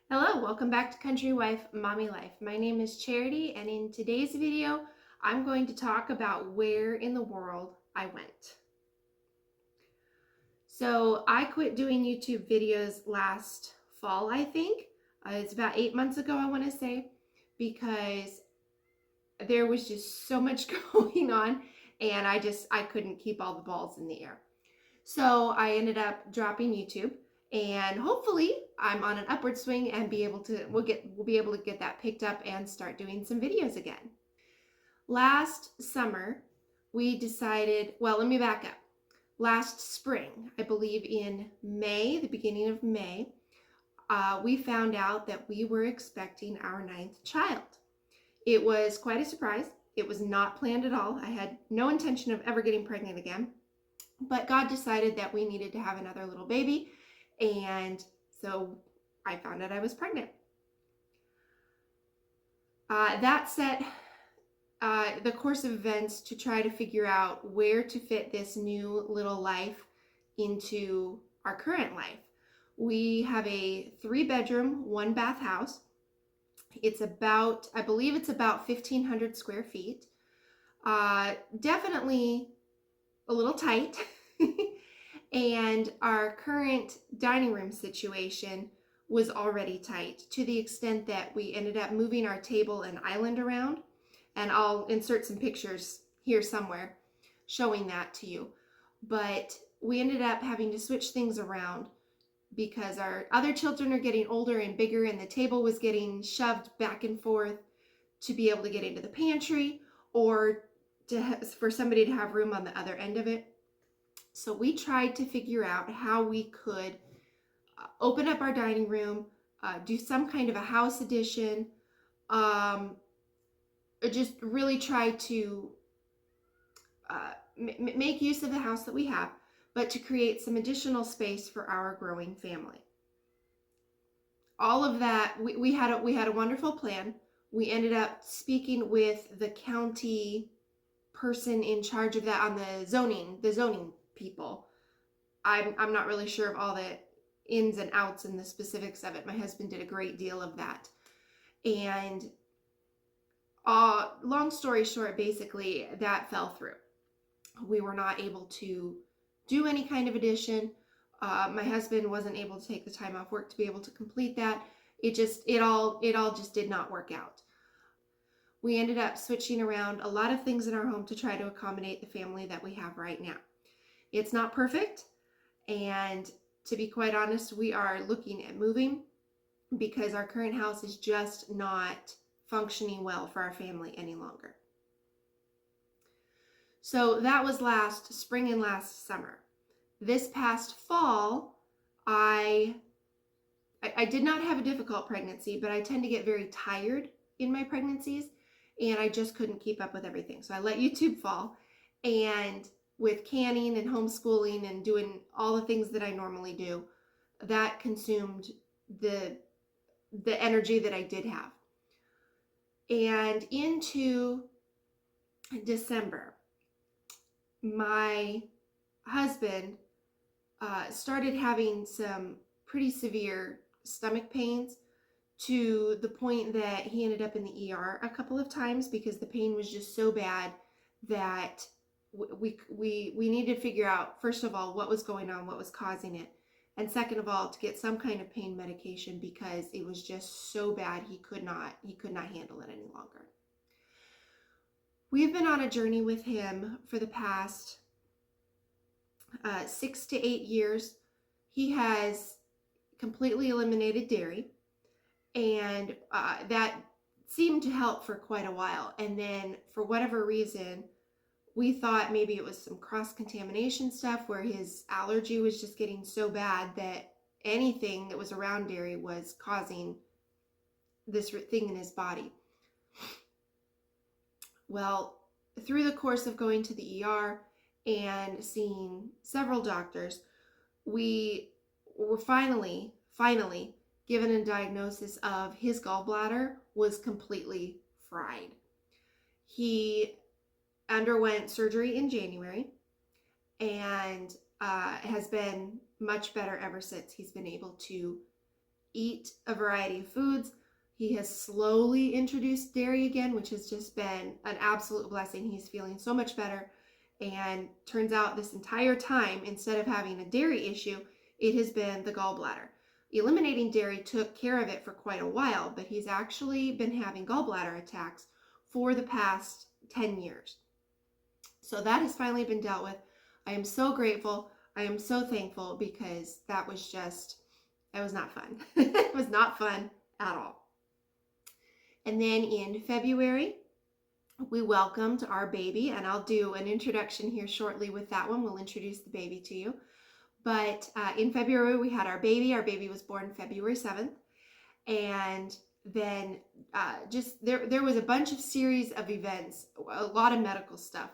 Hello, welcome back to Country Wife Mommy Life. My name is Charity, and in today's video, I'm going to talk about where in the world I went. So I quit doing YouTube videos last fall, I think. It's about 8 months ago, I want to say, because there was just so much going on, and I couldn't keep all the balls in the air. So I ended up dropping YouTube, and hopefully I'm on an upward swing and we'll be able to get that picked up and start doing some videos again. Last summer, we decided, well, let me back up. Last spring, I believe in May, the beginning of May, we found out that we were expecting our 9th child. It was quite a surprise. It was not planned at all. I had no intention of ever getting pregnant again. But God decided that we needed to have another little baby, and so I found out I was pregnant. That set the course of events to try to figure out where to fit this new little life into our current life. We have a 3-bedroom, 1-bath house. It's about, I believe it's about 1,500 square feet. Definitely a little tight. And our current dining room situation was already tight to the extent that we ended up moving our table and island around. And I'll insert some pictures here somewhere showing that to you. But we ended up having to switch things around because our other children are getting older and bigger, and the table was getting shoved back and forth to be able to get into the pantry or for somebody to have room on the other end of it. So we tried to figure out how we could open up our dining room, do some kind of a house addition, just really try to make use of the house that we have, but to create some additional space for our growing family. All of that, we had a wonderful plan. We ended up speaking with the county person in charge of that on the zoning people. I'm not really sure of all the ins and outs and the specifics of it. My husband did a great deal of that. And long story short, basically, that fell through. We were not able to do any kind of addition. My husband wasn't able to take the time off work to be able to complete that. It all just did not work out. We ended up switching around a lot of things in our home to try to accommodate the family that we have right now. It's not perfect, and to be quite honest, we are looking at moving because our current house is just not functioning well for our family any longer. So that was last spring and last summer. This past fall, I did not have a difficult pregnancy, but I tend to get very tired in my pregnancies, and I just couldn't keep up with everything. So I let YouTube fall, and with canning and homeschooling and doing all the things that I normally do, that consumed the energy that I did have. And into December, my husband started having some pretty severe stomach pains to the point that he ended up in the ER a couple of times because the pain was just so bad that we needed to figure out, first of all, what was going on, what was causing it, and second of all, to get some kind of pain medication because it was just so bad he could not handle it any longer. We've been on a journey with him for the past 6 to 8 years. He has completely eliminated dairy, and that seemed to help for quite a while. And then for whatever reason, we thought maybe it was some cross-contamination stuff where his allergy was just getting so bad that anything that was around dairy was causing this thing in his body. Well, through the course of going to the ER and seeing several doctors, we were finally given a diagnosis of his gallbladder was completely fried. He underwent surgery in January and has been much better ever since. He's been able to eat a variety of foods. He has slowly introduced dairy again, which has just been an absolute blessing. He's feeling so much better. And turns out this entire time, instead of having a dairy issue, it has been the gallbladder. Eliminating dairy took care of it for quite a while, but he's actually been having gallbladder attacks for the past 10 years. So that has finally been dealt with. I am so grateful. I am so thankful, because that was not fun. It was not fun at all. And then in February, we welcomed our baby, and I'll do an introduction here shortly with that one. We'll introduce the baby to you. But in February, we had our baby. Our baby was born February 7th. And then there was a bunch of series of events, a lot of medical stuff.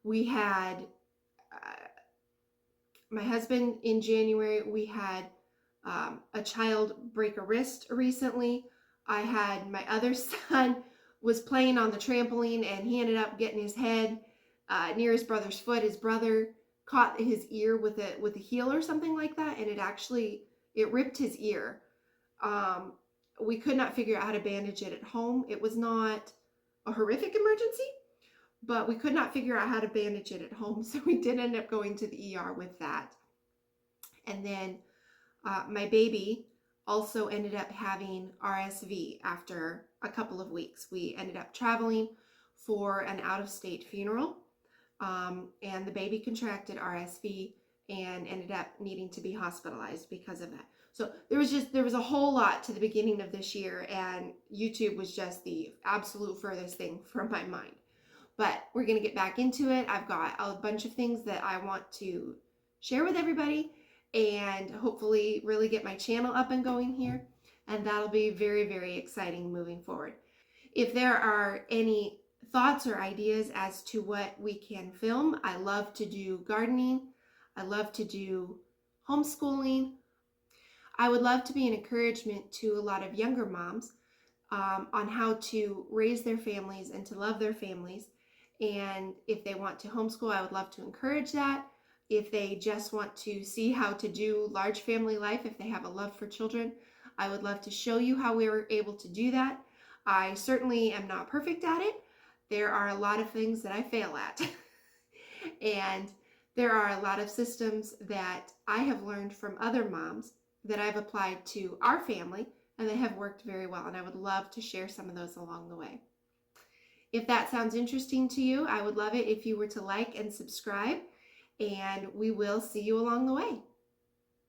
We had my husband in January. We had a child break a wrist recently. I had my other son was playing on the trampoline, and he ended up getting his head near his brother's foot. His brother caught his ear with a heel or something like that, and it ripped his ear. We could not figure out how to bandage it at home. It was not a horrific emergency, but we could not figure out how to bandage it at home, so we did end up going to the ER with that. And then my baby also ended up having RSV after a couple of weeks. We ended up traveling for an out-of-state funeral, and the baby contracted RSV and ended up needing to be hospitalized because of that. So there was a whole lot to the beginning of this year, and YouTube was just the absolute furthest thing from my mind. But we're going to get back into it. I've got a bunch of things that I want to share with everybody, and hopefully really get my channel up and going here. And that'll be very, very exciting moving forward. If there are any thoughts or ideas as to what we can film, I love to do gardening. I love to do homeschooling. I would love to be an encouragement to a lot of younger moms on how to raise their families and to love their families. And if they want to homeschool, I would love to encourage that. If they just want to see how to do large family life, if they have a love for children, I would love to show you how we were able to do that. I certainly am not perfect at it. There are a lot of things that I fail at. And there are a lot of systems that I have learned from other moms that I've applied to our family, and they have worked very well. And I would love to share some of those along the way. If that sounds interesting to you, I would love it if you were to like and subscribe, and we will see you along the way.